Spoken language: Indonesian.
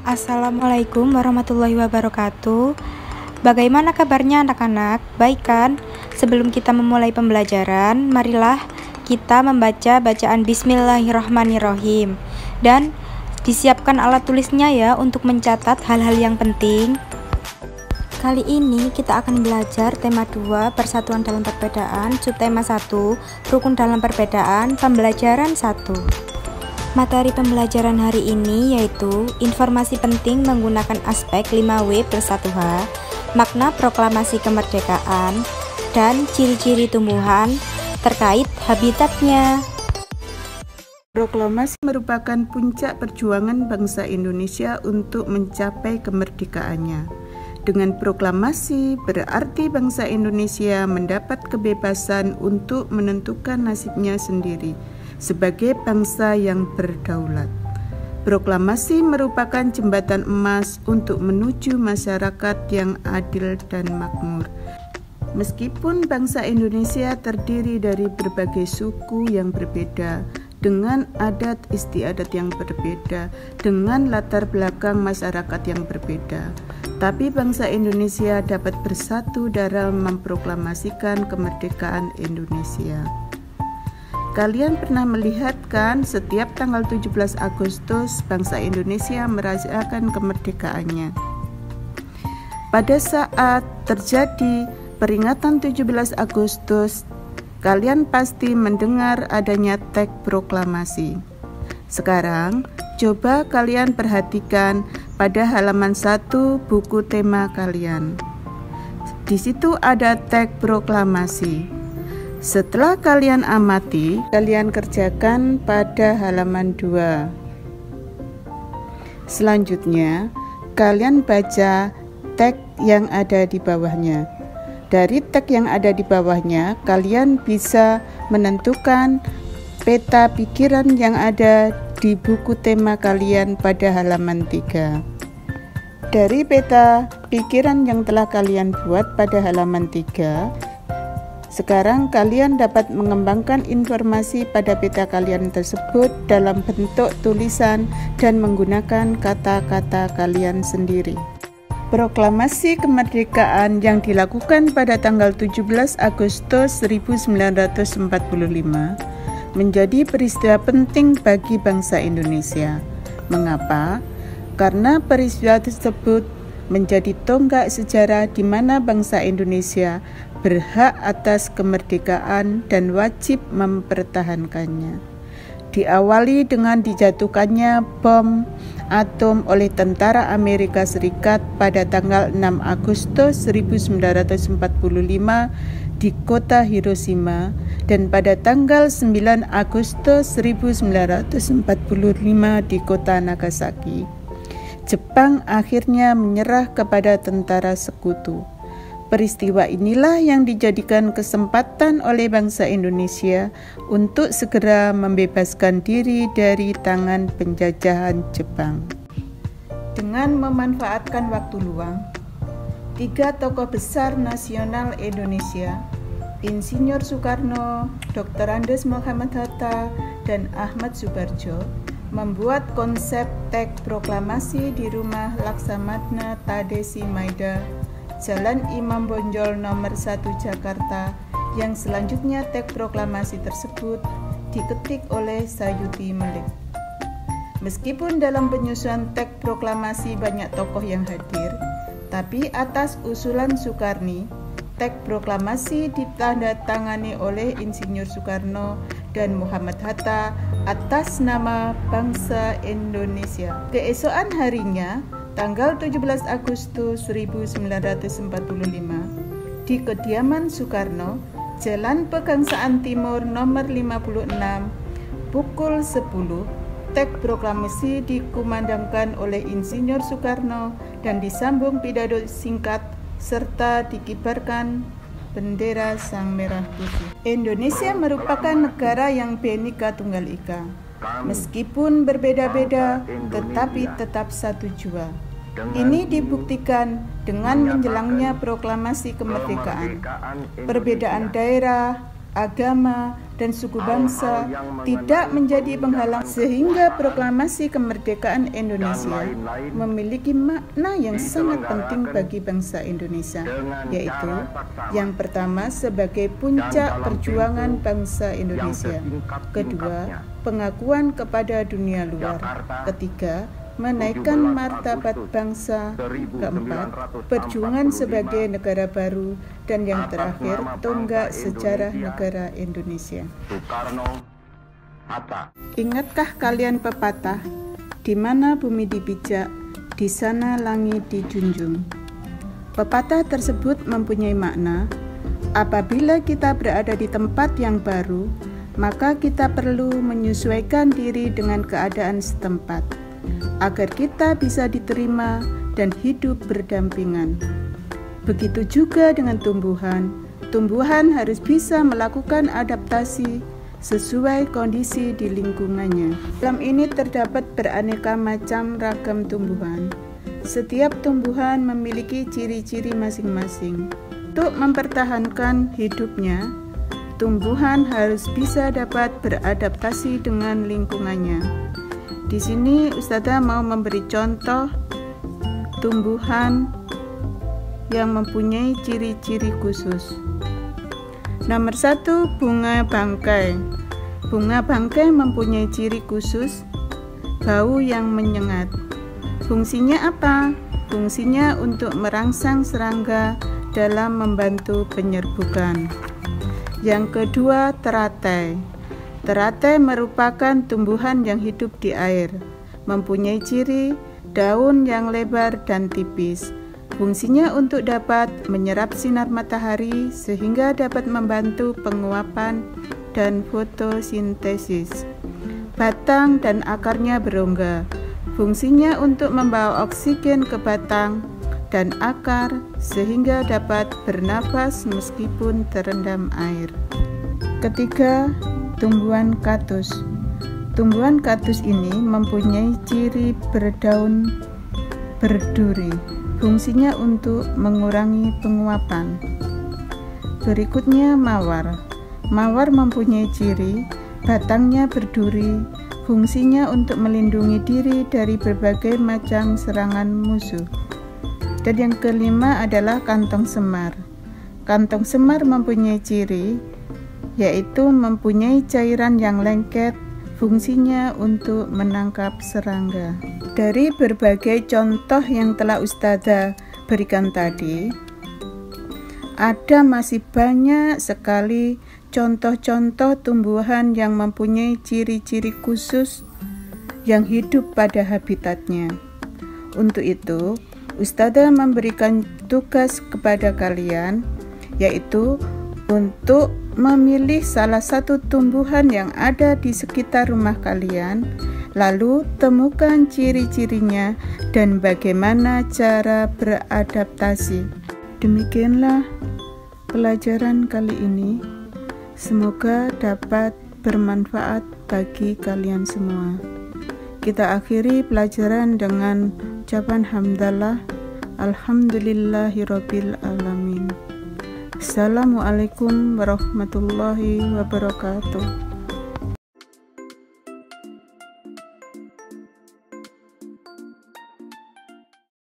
Assalamualaikum warahmatullahi wabarakatuh. Bagaimana kabarnya anak-anak? Baik kan? Sebelum kita memulai pembelajaran, marilah kita membaca bacaan Bismillahirrahmanirrahim. Dan disiapkan alat tulisnya ya untuk mencatat hal-hal yang penting. Kali ini kita akan belajar tema 2, Persatuan dalam Perbedaan, subtema 1, Rukun dalam Perbedaan, pembelajaran 1. Materi pembelajaran hari ini yaitu informasi penting menggunakan aspek 5W+1H, makna proklamasi kemerdekaan, dan ciri-ciri tumbuhan terkait habitatnya. Proklamasi merupakan puncak perjuangan bangsa Indonesia untuk mencapai kemerdekaannya. Dengan proklamasi berarti bangsa Indonesia mendapat kebebasan untuk menentukan nasibnya sendiri sebagai bangsa yang berdaulat. Proklamasi merupakan jembatan emas untuk menuju masyarakat yang adil dan makmur. Meskipun bangsa Indonesia terdiri dari berbagai suku yang berbeda, dengan adat istiadat yang berbeda, dengan latar belakang masyarakat yang berbeda, tapi bangsa Indonesia dapat bersatu dalam memproklamasikan kemerdekaan Indonesia. Kalian pernah melihat kan, setiap tanggal 17 Agustus bangsa Indonesia merayakan kemerdekaannya. Pada saat terjadi peringatan 17 Agustus, kalian pasti mendengar adanya teks proklamasi. Sekarang, coba kalian perhatikan pada halaman 1 buku tema kalian. Di situ ada teks proklamasi. Setelah kalian amati, kalian kerjakan pada halaman 2. Selanjutnya, kalian baca teks yang ada di bawahnya. Dari teks yang ada di bawahnya, kalian bisa menentukan peta pikiran yang ada di buku tema kalian pada halaman 3. Dari peta pikiran yang telah kalian buat pada halaman 3, sekarang kalian dapat mengembangkan informasi pada peta kalian tersebut dalam bentuk tulisan dan menggunakan kata-kata kalian sendiri. Proklamasi kemerdekaan yang dilakukan pada tanggal 17 Agustus 1945 menjadi peristiwa penting bagi bangsa Indonesia. Mengapa? Karena peristiwa tersebut menjadi tonggak sejarah di mana bangsa Indonesia berhak atas kemerdekaan dan wajib mempertahankannya. Diawali dengan dijatuhkannya bom atom oleh tentara Amerika Serikat pada tanggal 6 Agustus 1945 di kota Hiroshima dan pada tanggal 9 Agustus 1945 di kota Nagasaki. Jepang akhirnya menyerah kepada tentara sekutu. Peristiwa inilah yang dijadikan kesempatan oleh bangsa Indonesia untuk segera membebaskan diri dari tangan penjajahan Jepang. Dengan memanfaatkan waktu luang, 3 tokoh besar nasional Indonesia, Insinyur Soekarno, Dr. Andes Muhammad Hatta, dan Ahmad Subarjo, membuat konsep teks proklamasi di rumah Laksamana Tadesi Maida, Jalan Imam Bonjol nomor 1 Jakarta, yang selanjutnya teks proklamasi tersebut diketik oleh Sayuti Melik. Meskipun dalam penyusunan teks proklamasi banyak tokoh yang hadir, tapi atas usulan Soekarni, teks proklamasi ditandatangani oleh Insinyur Soekarno dan Muhammad Hatta atas nama bangsa Indonesia. Keesokan harinya, tanggal 17 Agustus 1945, di kediaman Soekarno, Jalan Pegangsaan Timur nomor 56, pukul 10, teks proklamasi dikumandangkan oleh Insinyur Soekarno dan disambung pidato singkat serta dikibarkan bendera Sang Merah Putih. Indonesia merupakan negara yang Bhinneka Tunggal Ika. Meskipun berbeda-beda, tetapi tetap satu jua. Ini dibuktikan dengan menjelangnya proklamasi kemerdekaan. Perbedaan daerah, agama, dan suku bangsa tidak menjadi penghalang, sehingga proklamasi kemerdekaan Indonesia memiliki makna yang sangat penting bagi bangsa Indonesia, yaitu yang pertama sebagai puncak perjuangan bangsa Indonesia, kedua pengakuan kepada dunia luar, ketiga menaikkan martabat bangsa, keempat perjuangan sebagai negara baru, dan yang terakhir tonggak sejarah negara Indonesia. Ingatkah kalian pepatah, di mana bumi dipijak, di sana langit dijunjung? Pepatah tersebut mempunyai makna, apabila kita berada di tempat yang baru, maka kita perlu menyesuaikan diri dengan keadaan setempat, agar kita bisa diterima dan hidup berdampingan. Begitu juga dengan tumbuhan. Tumbuhan harus bisa melakukan adaptasi sesuai kondisi di lingkungannya. Dalam ini terdapat beraneka macam ragam tumbuhan. Setiap tumbuhan memiliki ciri-ciri masing-masing. Untuk mempertahankan hidupnya, tumbuhan harus bisa dapat beradaptasi dengan lingkungannya. Di sini Ustazah mau memberi contoh tumbuhan yang mempunyai ciri-ciri khusus. Nomor 1, bunga bangkai. Bunga bangkai mempunyai ciri khusus, bau yang menyengat. Fungsinya apa? Fungsinya untuk merangsang serangga dalam membantu penyerbukan. Yang kedua, teratai. Teratai merupakan tumbuhan yang hidup di air, mempunyai ciri daun yang lebar dan tipis. Fungsinya untuk dapat menyerap sinar matahari sehingga dapat membantu penguapan dan fotosintesis. Batang dan akarnya berongga. Fungsinya untuk membawa oksigen ke batang dan akar sehingga dapat bernafas meskipun terendam air. Ketiga, tumbuhan kaktus. Tumbuhan kaktus ini mempunyai ciri berdaun berduri. Fungsinya untuk mengurangi penguapan. Berikutnya mawar. Mawar mempunyai ciri batangnya berduri. Fungsinya untuk melindungi diri dari berbagai macam serangan musuh. Dan yang kelima adalah kantong semar. Kantong semar mempunyai ciri yaitu mempunyai cairan yang lengket, fungsinya untuk menangkap serangga. Dari berbagai contoh yang telah Ustazah berikan tadi, ada masih banyak sekali contoh-contoh tumbuhan yang mempunyai ciri-ciri khusus yang hidup pada habitatnya. Untuk itu, Ustazah memberikan tugas kepada kalian, yaitu untuk memilih salah satu tumbuhan yang ada di sekitar rumah kalian, lalu temukan ciri-cirinya dan bagaimana cara beradaptasi. Demikianlah pelajaran kali ini. Semoga dapat bermanfaat bagi kalian semua. Kita akhiri pelajaran dengan ucapan hamdalah, alhamdulillahirabbil alamin. Assalamualaikum warahmatullahi wabarakatuh.